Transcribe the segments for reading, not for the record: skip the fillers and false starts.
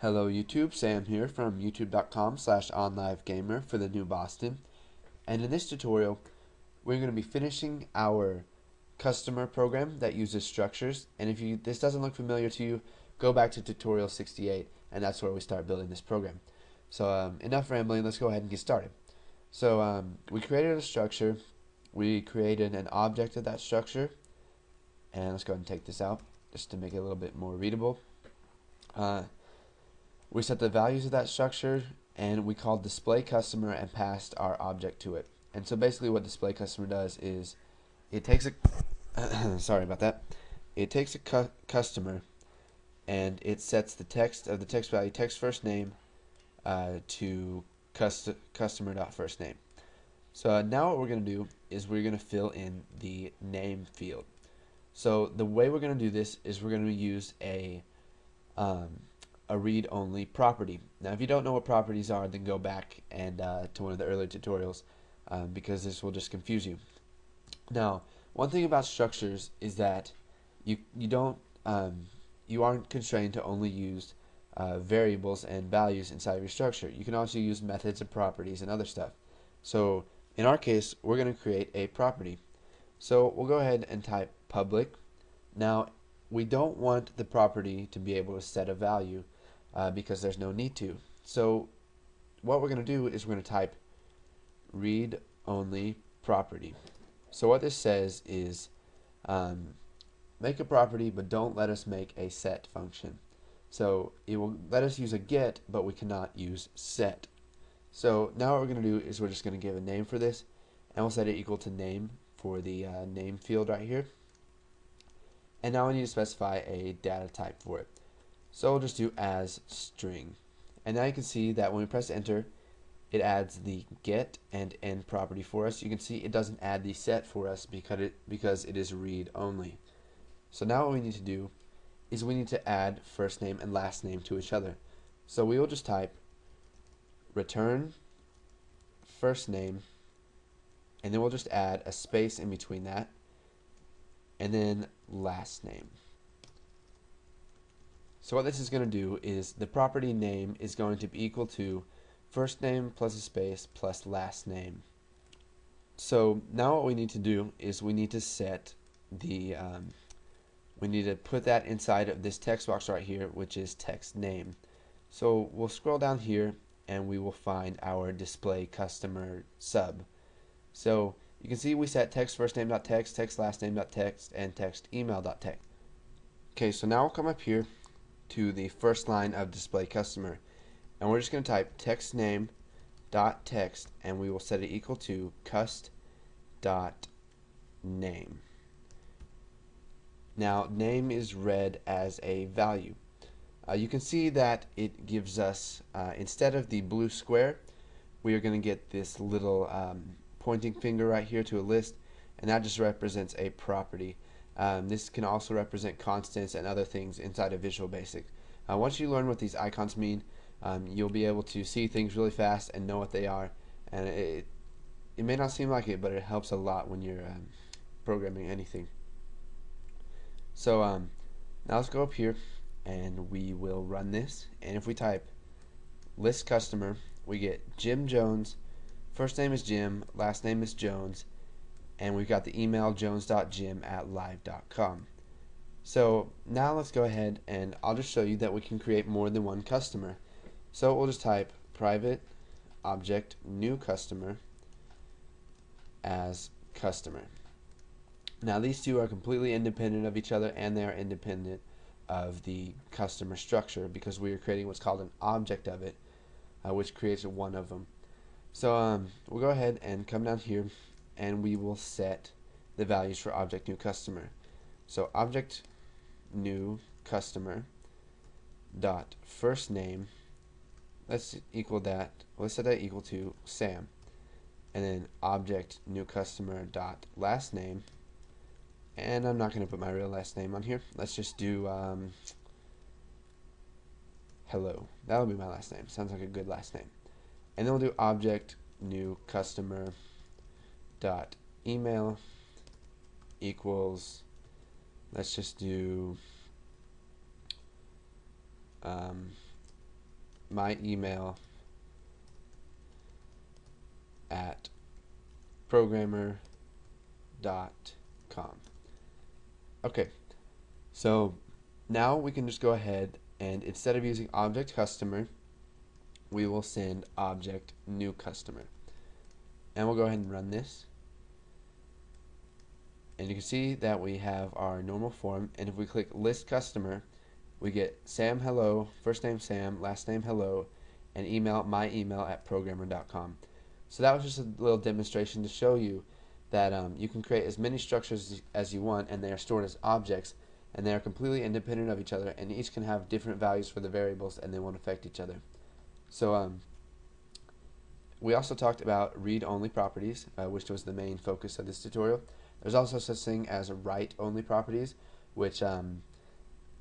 Hello YouTube, Sam here from youtube.com/onlivegamer for the new Boston. And in this tutorial, we're going to be finishing our customer program that uses structures. And if this doesn't look familiar to you, go back to tutorial 68 and that's where we start building this program. So enough rambling, let's go ahead and get started. So we created a structure, we created an object of that structure, and let's go ahead and take this out just to make it a little bit more readable. We set the values of that structure and we called display customer and passed our object to it. And so basically what display customer does is it takes a sorry about that. It takes a customer and it sets the text of the text value text first name to customer.firstname. So now what we're going to do is we're going to fill in the name field. So the way we're going to do this is we're going to use a read-only property. Now if you don't know what properties are, then go back and to one of the earlier tutorials because this will just confuse you. Now one thing about structures is that you aren't constrained to only use variables and values inside of your structure. You can also use methods and properties and other stuff. So in our case, we're going to create a property. So we'll go ahead and type public. Now we don't want the property to be able to set a value because there's no need to. So what we're going to do is we're going to type read-only property. So what this says is make a property, but don't let us make a set function. So it will let us use a get, but we cannot use set. So now what we're going to do is we're just going to give a name for this, and we'll set it equal to name for the name field right here. And now we need to specify a data type for it. So we'll just do as string. And now you can see that when we press enter, it adds the get and end property for us. You can see it doesn't add the set for us because it is read only. So now what we need to do is we need to add first name and last name to each other. So we will just type return first name, and then we'll just add a space in between that, and then last name. So what this is going to do is the property name is going to be equal to first name plus a space plus last name. So now what we need to do is we need to set the we need to put that inside of this text box right here, which is text name. So we'll scroll down here and we will find our display customer sub. So you can see we set text first name.text, text last name.text, and text email.text. Okay, so now we'll come up here to the first line of display customer, and we're just going to type text name dot text, and we will set it equal to cust dot name. Now name is read as a value. You can see that it gives us instead of the blue square, we are going to get this little pointing finger right here to a list, and that just represents a property. This can also represent constants and other things inside of Visual Basic. Once you learn what these icons mean, you'll be able to see things really fast and know what they are, and it may not seem like it, but it helps a lot when you're programming anything. So now let's go up here and we will run this, and if we type list customer, we get Jim Jones, first name is Jim, last name is Jones, and we've got the email jones.jim@live.com. So now let's go ahead and I'll just show you that we can create more than one customer. So we'll just type private object new customer as customer. Now these two are completely independent of each other, and they are independent of the customer structure because we are creating what's called an object of it, which creates one of them. So we'll go ahead and come down here and we will set the values for object new customer. So object new customer dot first name, let's equal that, let's set that equal to Sam, and then object new customer dot last name, and I'm not going to put my real last name on here, let's just do hello. That'll be my last name, sounds like a good last name. And then we'll do object new customer dot email equals, let's just do my email at programmer.com. Okay, so now we can just go ahead and instead of using object customer, we will send object new customer. And we'll go ahead and run this. And you can see that we have our normal form, and if we click list customer, we get Sam hello, first name Sam, last name hello, and email my email at programmer.com. So that was just a little demonstration to show you that you can create as many structures as you want, and they are stored as objects, and they are completely independent of each other, and each can have different values for the variables, and they won't affect each other. So we also talked about read-only properties, which was the main focus of this tutorial. There's also such thing as write-only properties, which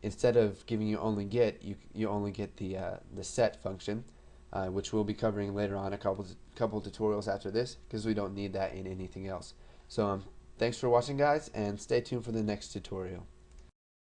instead of giving you only get, you only get the set function, which we'll be covering later on a couple tutorials after this, because we don't need that in anything else. So thanks for watching, guys, and stay tuned for the next tutorial.